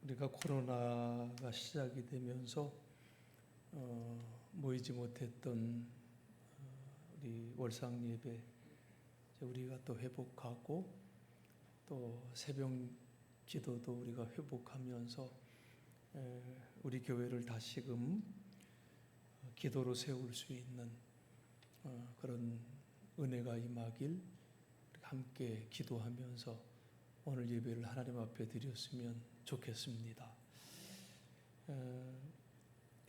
우리가 코로나가 시작이 되면서 모이지 못했던 우리 월상 예배 우리가 또 회복하고 또 새벽 기도도 우리가 회복하면서 우리 교회를 다시금 기도로 세울 수 있는 그런 은혜가 임하길 함께 기도하면서 오늘 예배를 하나님 앞에 드렸으면 좋겠습니다.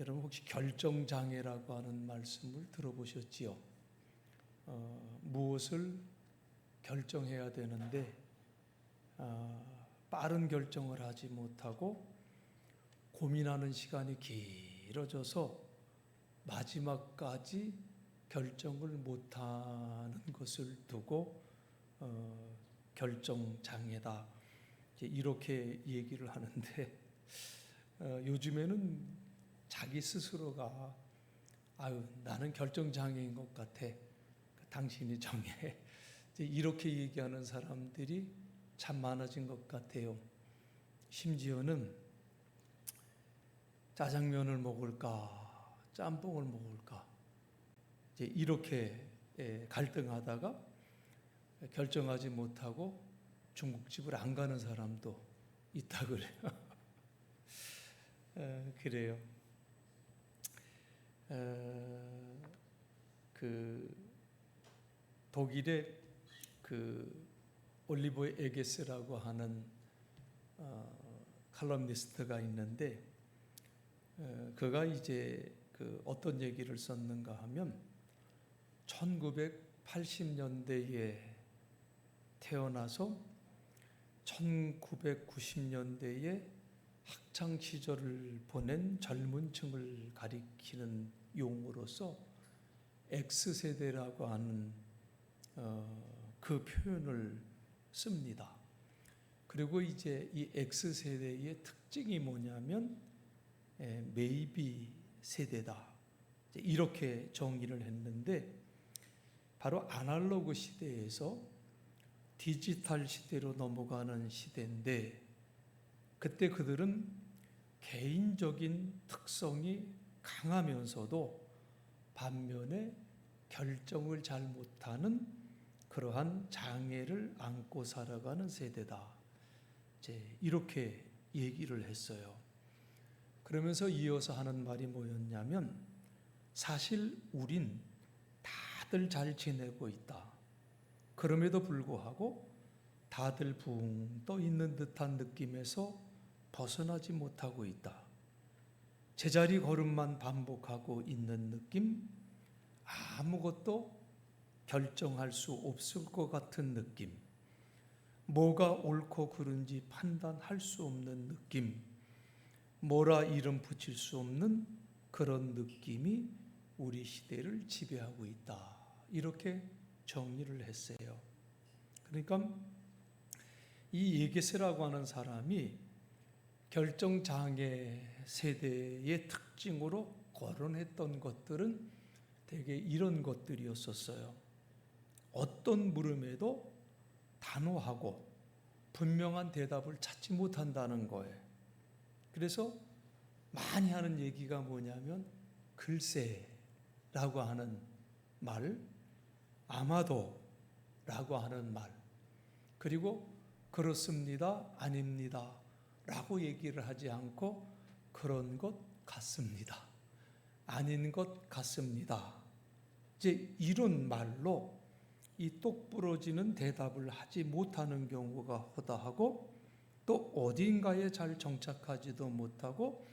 여러분 혹시 결정장애라고 하는 말씀을 들어보셨지요? 무엇을 결정해야 되는데 빠른 결정을 하지 못하고 고민하는 시간이 길어져서 마지막까지 결정을 못하는 것을 두고 결정장애다 이렇게 얘기를 하는데 요즘에는 자기 스스로가 나는 결정장애인 것 같아, 당신이 정해, 이렇게 얘기하는 사람들이 참 많아진 것 같아요. 심지어는 짜장면을 먹을까 짬뽕을 먹을까 이렇게 갈등하다가 결정하지 못하고 중국집을 안 가는 사람도 있다 그래요. 그래요. 독일의 올리버 에게스라고 하는 칼럼니스트가 있는데 그가 이제 어떤 얘기를 썼는가 하면 1980년대에 태어나서 1990년대에 학창 시절을 보낸 젊은 층을 가리키는 용어로서 X세대라고 하는 그 표현을 씁니다. 그리고 이제 이 X세대의 특징이 뭐냐면 메이비 세대다 이렇게 정의를 했는데, 바로 아날로그 시대에서 디지털 시대로 넘어가는 시대인데, 그때 그들은 개인적인 특성이 강하면서도 반면에 결정을 잘 못하는 그러한 장애를 안고 살아가는 세대다 이렇게 얘기를 했어요. 그러면서 이어서 하는 말이 뭐였냐면, 사실 우린 다들 잘 지내고 있다. 그럼에도 불구하고 다들 붕 떠 있는 듯한 느낌에서 벗어나지 못하고 있다. 제자리 걸음만 반복하고 있는 느낌, 아무것도 결정할 수 없을 것 같은 느낌, 뭐가 옳고 그른지 판단할 수 없는 느낌, 뭐라 이름 붙일 수 없는 그런 느낌이 우리 시대를 지배하고 있다. 이렇게 정리를 했어요. 그러니까 이 예게세라고 하는 사람이 결정장애 세대의 특징으로 거론했던 것들은 대개 이런 것들이었었어요. 어떤 물음에도 단호하고 분명한 대답을 찾지 못한다는 거예요. 그래서 많이 하는 얘기가 뭐냐면 글쎄라고 하는 말, 아마도라고 하는 말, 그리고 그렇습니다, 아닙니다 라고 얘기를 하지 않고 그런 것 같습니다, 아닌 것 같습니다, 이제 이런 말로 이 똑부러지는 대답을 하지 못하는 경우가 허다하고, 또 어딘가에 잘 정착하지도 못하고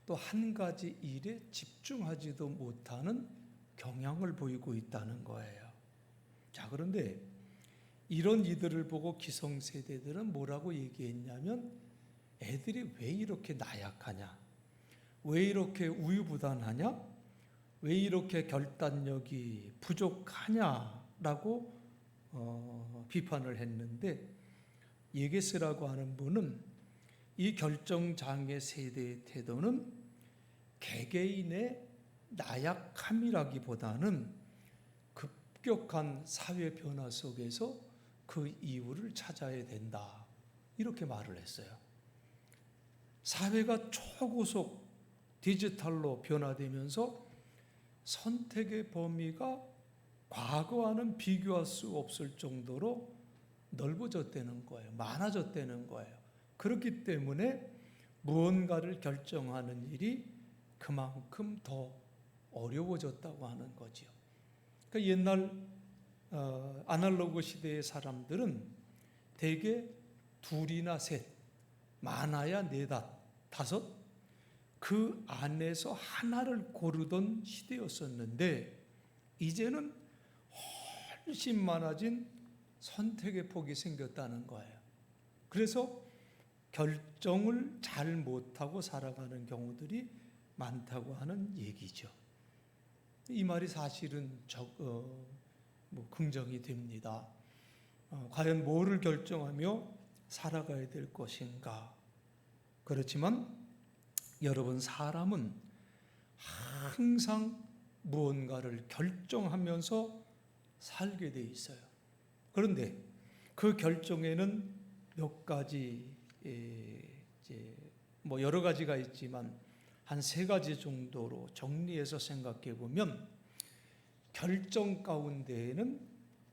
또 한 가지 일에 집중하지도 못하는 경향을 보이고 있다는 거예요. 자, 그런데 이런 이들을 보고 기성세대들은 뭐라고 얘기했냐면, 애들이 왜 이렇게 나약하냐, 왜 이렇게 우유부단하냐, 왜 이렇게 결단력이 부족하냐라고 비판을 했는데, 예게스라고 하는 분은 이 결정장애 세대의 태도는 개개인의 나약함이라기보다는 급격한 사회 변화 속에서 그 이유를 찾아야 된다 이렇게 말을 했어요. 사회가 초고속 디지털로 변화되면서 선택의 범위가 과거와는 비교할 수 없을 정도로 넓어졌다는 거예요. 많아졌다는 거예요. 그렇기 때문에 무언가를 결정하는 일이 그만큼 더 어려워졌다고 하는 거죠. 그러니까 옛날 아날로그 시대의 사람들은 대개 둘이나 셋, 많아야 네다, 다섯, 그 안에서 하나를 고르던 시대였었는데 이제는 훨씬 많아진 선택의 폭이 생겼다는 거예요. 그래서 결정을 잘 못하고 살아가는 경우들이 많다고 하는 얘기죠. 이 말이 사실은 긍정이 됩니다. 과연 뭐를 결정하며 살아가야 될 것인가? 그렇지만 여러분, 사람은 항상 무언가를 결정하면서 살게 돼 있어요. 그런데 그 결정에는 몇 가지, 여러 가지가 있지만 한 세 가지 정도로 정리해서 생각해 보면, 결정 가운데에는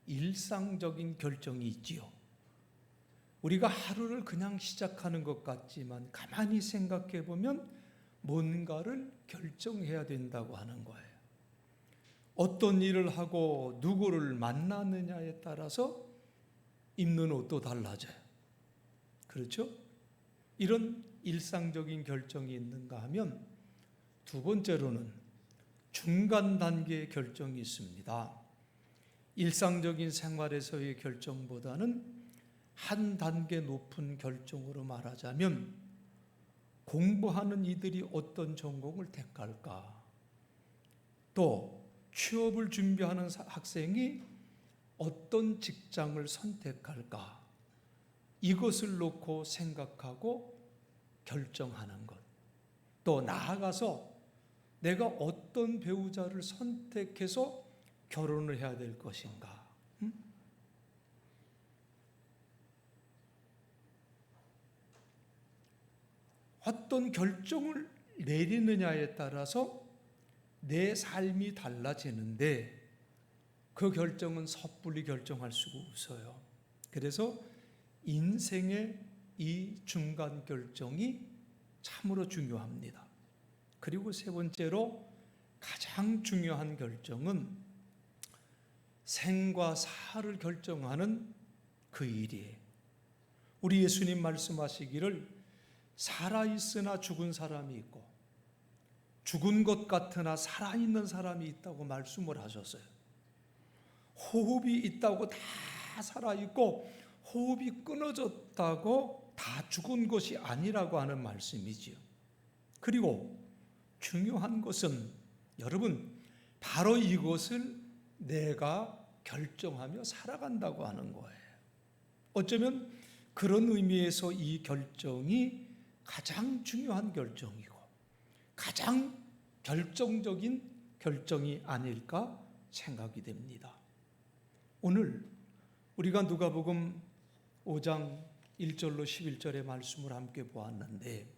일상적인 결정이 있지요. 우리가 하루를 그냥 시작하는 것 같지만 가만히 생각해 보면 뭔가를 결정해야 된다고 하는 거예요. 어떤 일을 하고 누구를 만나느냐에 따라서 입는 옷도 달라져요. 그렇죠? 이런 일상적인 결정이 있는가 하면, 두 번째로는 중간 단계의 결정이 있습니다. 일상적인 생활에서의 결정보다는 한 단계 높은 결정으로 말하자면, 공부하는 이들이 어떤 전공을 택할까? 또 취업을 준비하는 학생이 어떤 직장을 선택할까? 이것을 놓고 생각하고 결정하는 것. 또 나아가서 내가 어떤 배우자를 선택해서 결혼을 해야 될 것인가? 어떤 결정을 내리느냐에 따라서 내 삶이 달라지는데, 그 결정은 섣불리 결정할 수가 없어요. 그래서 인생의 이 중간 결정이 참으로 중요합니다. 그리고 세 번째로 가장 중요한 결정은 생과 사를 결정하는 그 일이에요. 우리 예수님 말씀하시기를 살아있으나 죽은 사람이 있고 죽은 것 같으나 살아있는 사람이 있다고 말씀을 하셨어요. 호흡이 있다고 다 살아있고 호흡이 끊어졌다고 다 죽은 것이 아니라고 하는 말씀이지요. 그리고 중요한 것은 여러분, 바로 이것을 내가 결정하며 살아간다고 하는 거예요. 어쩌면 그런 의미에서 이 결정이 가장 중요한 결정이고 가장 결정적인 결정이 아닐까 생각이 됩니다. 오늘 우리가 누가복음 5장 1절로 11절의 말씀을 함께 보았는데,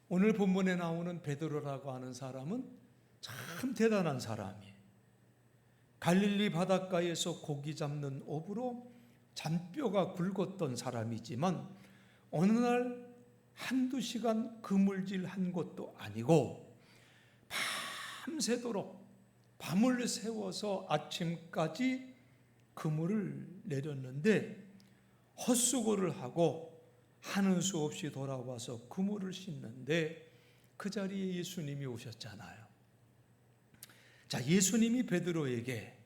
오늘 본문에 나오는 베드로라고 하는 사람은 참 대단한 사람이에요. 갈릴리 바닷가에서 고기 잡는 어부로 잔뼈가 굵었던 사람이지만 어느 날 한두 시간 그물질한 것도 아니고 밤새도록 밤을 새워서 아침까지 그물을 내렸는데 헛수고를 하고 하는 수 없이 돌아와서 그물을 씻는데 그 자리에 예수님이 오셨잖아요. 자, 예수님이 베드로에게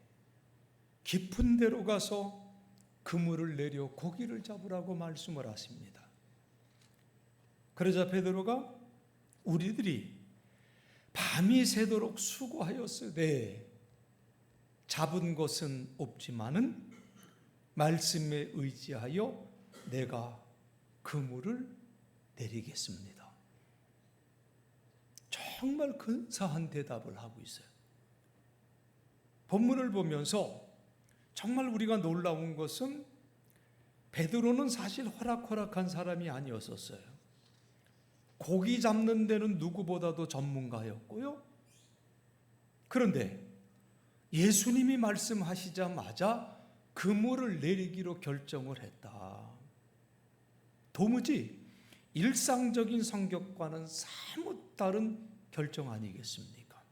깊은 데로 가서 그물을 내려 고기를 잡으라고 말씀을 하십니다. 그러자 베드로가 우리들이 밤이 새도록 수고하였으되 잡은 것은 없지만은 말씀에 의지하여 내가 그물을 내리겠습니다. 정말 근사한 대답을 하고 있어요. 본문을 보면서 정말 우리가 놀라운 것은 베드로는 사실 호락호락한 사람이 아니었었어요. 고기 잡는 데는 누구보다도 전문가였고요. 그런데 예수님이 말씀하시자마자 그물을 내리기로 결정을 했다. 도무지 일상적인 성격과는 사뭇 다른 결정 아니겠습니까?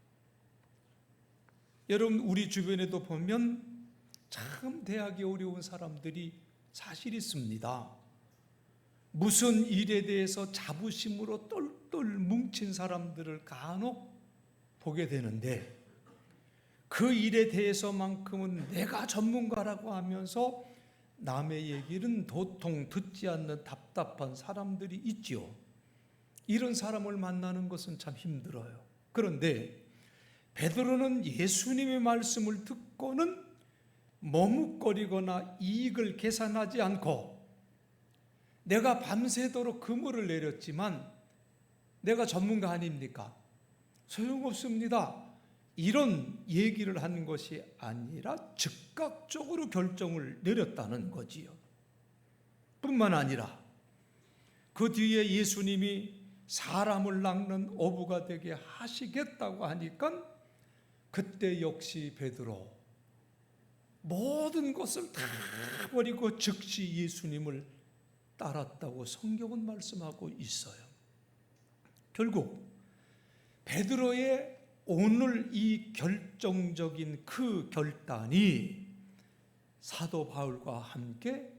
여러분, 우리 주변에도 보면 참 대하기 어려운 사람들이 사실 있습니다. 무슨 일에 대해서 자부심으로 똘똘 뭉친 사람들을 간혹 보게 되는데, 그 일에 대해서만큼은 내가 전문가라고 하면서 남의 얘기는 도통 듣지 않는 답답한 사람들이 있죠. 이런 사람을 만나는 것은 참 힘들어요. 그런데 베드로는 예수님의 말씀을 듣고는 머뭇거리거나 이익을 계산하지 않고, 내가 밤새도록 그물을 내렸지만 내가 전문가 아닙니까? 소용없습니다. 이런 얘기를 한 것이 아니라 즉각적으로 결정을 내렸다는 거지요. 뿐만 아니라 그 뒤에 예수님이 사람을 낚는 어부가 되게 하시겠다고 하니까 그때 역시 베드로 모든 것을 다 버리고 즉시 예수님을 따랐다고 성경은 말씀하고 있어요. 결국 베드로의 오늘 이 결정적인 그 결단이 사도 바울과 함께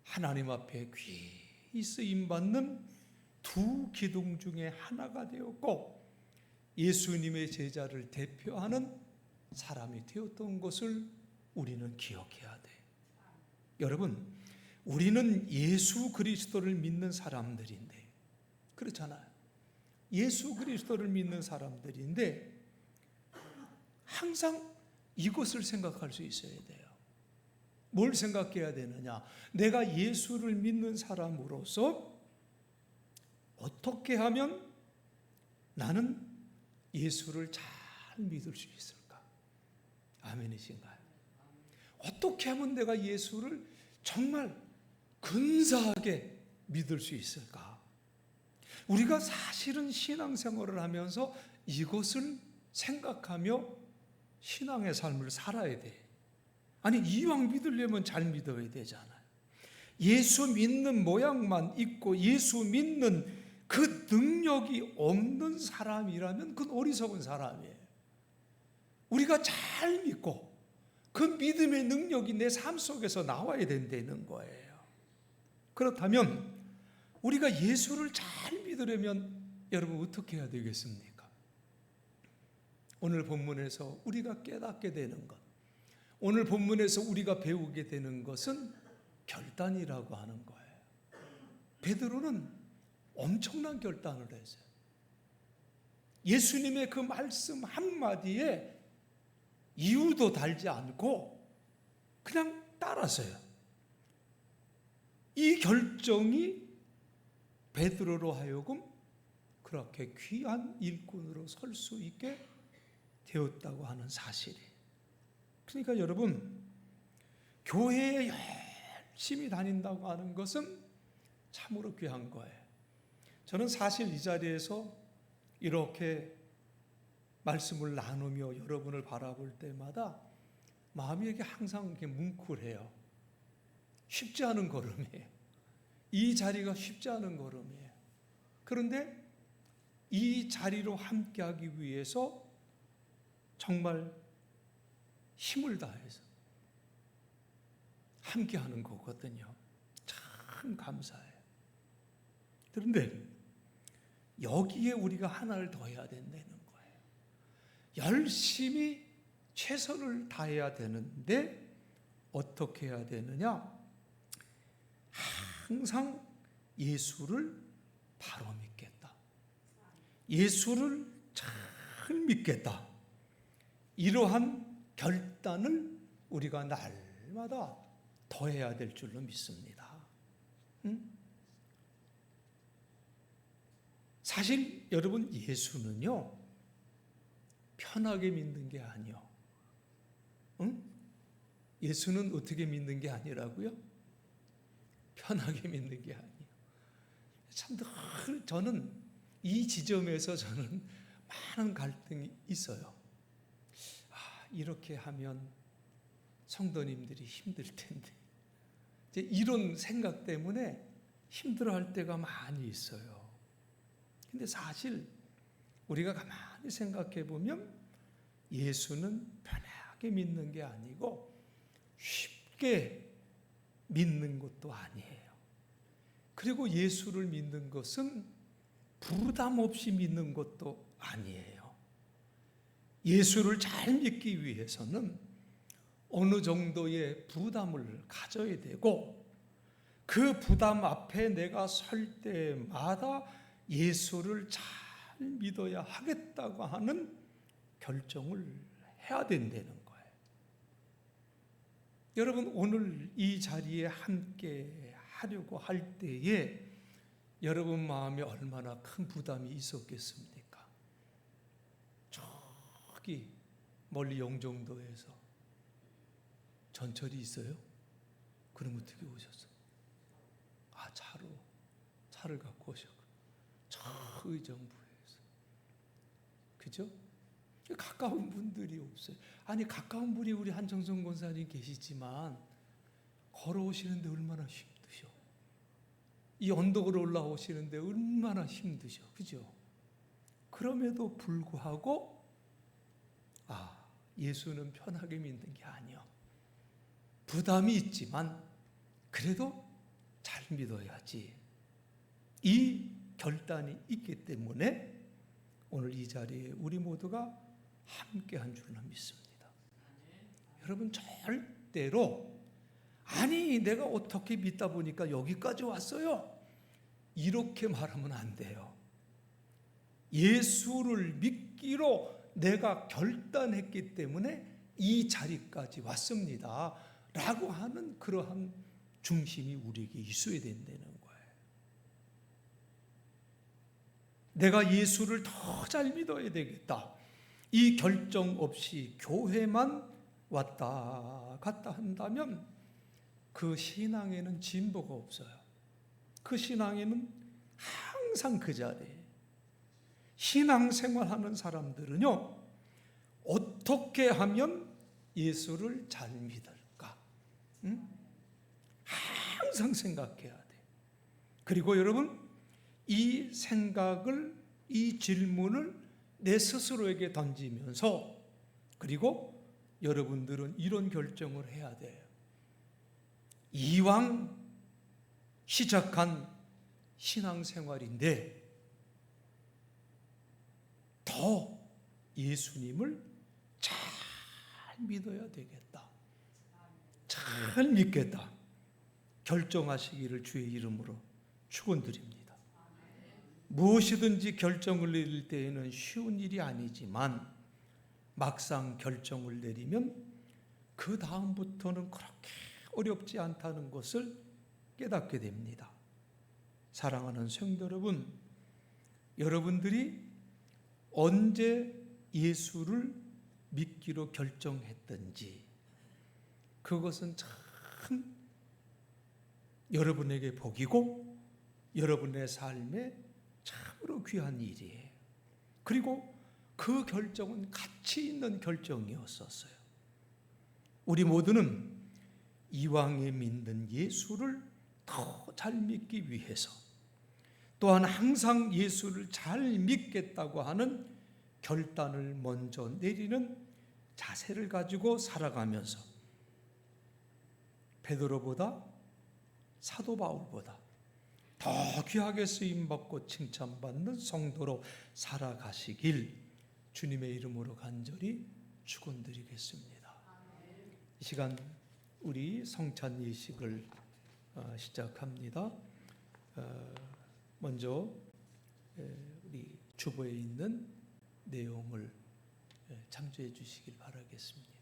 하나님 앞에 귀히 쓰임받는 두 기둥 중에 하나가 되었고, 예수님의 제자를 대표하는 사람이 되었던 것을 우리는 기억해야 돼. 여러분, 우리는 예수 그리스도를 믿는 사람들인데, 그렇잖아요. 예수 그리스도를 믿는 사람들인데 항상 이것을 생각할 수 있어야 돼요. 뭘 생각해야 되느냐? 내가 예수를 믿는 사람으로서 어떻게 하면 나는 예수를 잘 믿을 수 있을까? 아멘이신가요? 어떻게 하면 내가 예수를 정말 근사하게 믿을 수 있을까? 우리가 사실은 신앙생활을 하면서 이것을 생각하며 신앙의 삶을 살아야 돼. 아니, 이왕 믿으려면 잘 믿어야 되잖아요. 예수 믿는 모양만 있고 예수 믿는 그 능력이 없는 사람이라면 그건 어리석은 사람이에요. 우리가 잘 믿고 그 믿음의 능력이 내 삶 속에서 나와야 된다는 거예요. 그렇다면 우리가 예수를 잘 믿으려면 여러분 어떻게 해야 되겠습니까? 오늘 본문에서 우리가 깨닫게 되는 것, 오늘 본문에서 우리가 배우게 되는 것은 결단이라고 하는 거예요. 베드로는 엄청난 결단을 했어요. 예수님의 그 말씀 한마디에 이유도 달지 않고 그냥 따랐어요. 이 결정이 베드로로 하여금 그렇게 귀한 일꾼으로 설 수 있게 되었다고 하는 사실이. 그러니까 여러분, 교회에 열심히 다닌다고 하는 것은 참으로 귀한 거예요. 저는 사실 이 자리에서 이렇게 말씀을 나누며 여러분을 바라볼 때마다 마음이 이렇게 항상 이렇게 뭉클해요. 쉽지 않은 걸음이에요. 이 자리가 쉽지 않은 걸음이에요. 그런데 이 자리로 함께하기 위해서 정말 힘을 다해서 함께하는 거거든요. 참 감사해요. 그런데 여기에 우리가 하나를 더 해야 된다는 거예요. 열심히 최선을 다해야 되는데 어떻게 해야 되느냐? 항상 예수를 바로 믿겠다. 예수를 잘 믿겠다. 이러한 결단을 우리가 날마다 더 해야 될 줄로 믿습니다. 사실 여러분, 예수는요 편하게 믿는 게 아니요. 예수는 어떻게 믿는 게 아니라고요? 편하게 믿는 게 아니에요. 참 늘 저는 이 지점에서 저는 많은 갈등이 있어요. 이렇게 하면 성도님들이 힘들 텐데, 이제 이런 생각 때문에 힘들어할 때가 많이 있어요. 근데 사실 우리가 가만히 생각해 보면 예수는 편하게 믿는 게 아니고 쉽게 믿는 것도 아니에요. 그리고 예수를 믿는 것은 부담 없이 믿는 것도 아니에요. 예수를 잘 믿기 위해서는 어느 정도의 부담을 가져야 되고, 그 부담 앞에 내가 설 때마다 예수를 잘 믿어야 하겠다고 하는 결정을 해야 된다는 거예요. 여러분, 오늘 이 자리에 함께 하려고 할 때에 여러분 마음에 얼마나 큰 부담이 있었겠습니까? 저기 멀리 영종도에서 전철이 있어요? 그럼 어떻게 오셨어요? 차를 갖고 오셨고, 저 의정부에서. 그죠? 가까운 분들이 없어요. 아니, 가까운 분이 우리 한정선 권사님 계시지만 걸어오시는데 얼마나 힘드셔. 이 언덕으로 올라오시는데 얼마나 힘드셔. 그죠? 그럼에도 불구하고 예수는 편하게 믿는 게 아니야. 부담이 있지만 그래도 잘 믿어야지. 이 결단이 있기 때문에 오늘 이 자리에 우리 모두가 함께 한 줄로 믿습니다. 여러분, 절대로 내가 어떻게 믿다 보니까 여기까지 왔어요, 이렇게 말하면 안 돼요. 예수를 믿기로 내가 결단했기 때문에 이 자리까지 왔습니다 라고 하는 그러한 중심이 우리에게 있어야 된다는 거예요. 내가 예수를 더 잘 믿어야 되겠다, 이 결정 없이 교회만 왔다 갔다 한다면 그 신앙에는 진보가 없어요. 그 신앙에는 항상 그 자리에. 신앙생활하는 사람들은요, 어떻게 하면 예수를 잘 믿을까? 항상 생각해야 돼. 그리고 여러분, 이 생각을, 이 질문을 내 스스로에게 던지면서, 그리고 여러분들은 이런 결정을 해야 돼요. 이왕 시작한 신앙생활인데 더 예수님을 잘 믿어야 되겠다, 잘 믿겠다 결정하시기를 주의 이름으로 축원드립니다. 무엇이든지 결정을 내릴 때에는 쉬운 일이 아니지만 막상 결정을 내리면 그 다음부터는 그렇게 어렵지 않다는 것을 깨닫게 됩니다. 사랑하는 성도 여러분, 여러분들이 언제 예수를 믿기로 결정했든지 그것은 참 여러분에게 복이고 여러분의 삶에 참으로 귀한 일이에요. 그리고 그 결정은 가치 있는 결정이었었어요. 우리 모두는 이왕에 믿는 예수를 더 잘 믿기 위해서, 또한 항상 예수를 잘 믿겠다고 하는 결단을 먼저 내리는 자세를 가지고 살아가면서 베드로보다, 사도 바울보다 더 귀하게 쓰임받고 칭찬받는 성도로 살아가시길 주님의 이름으로 간절히 축원드리겠습니다. 이 시간 우리 성찬 예식을 시작합니다. 먼저 우리 주보에 있는 내용을 참조해 주시길 바라겠습니다.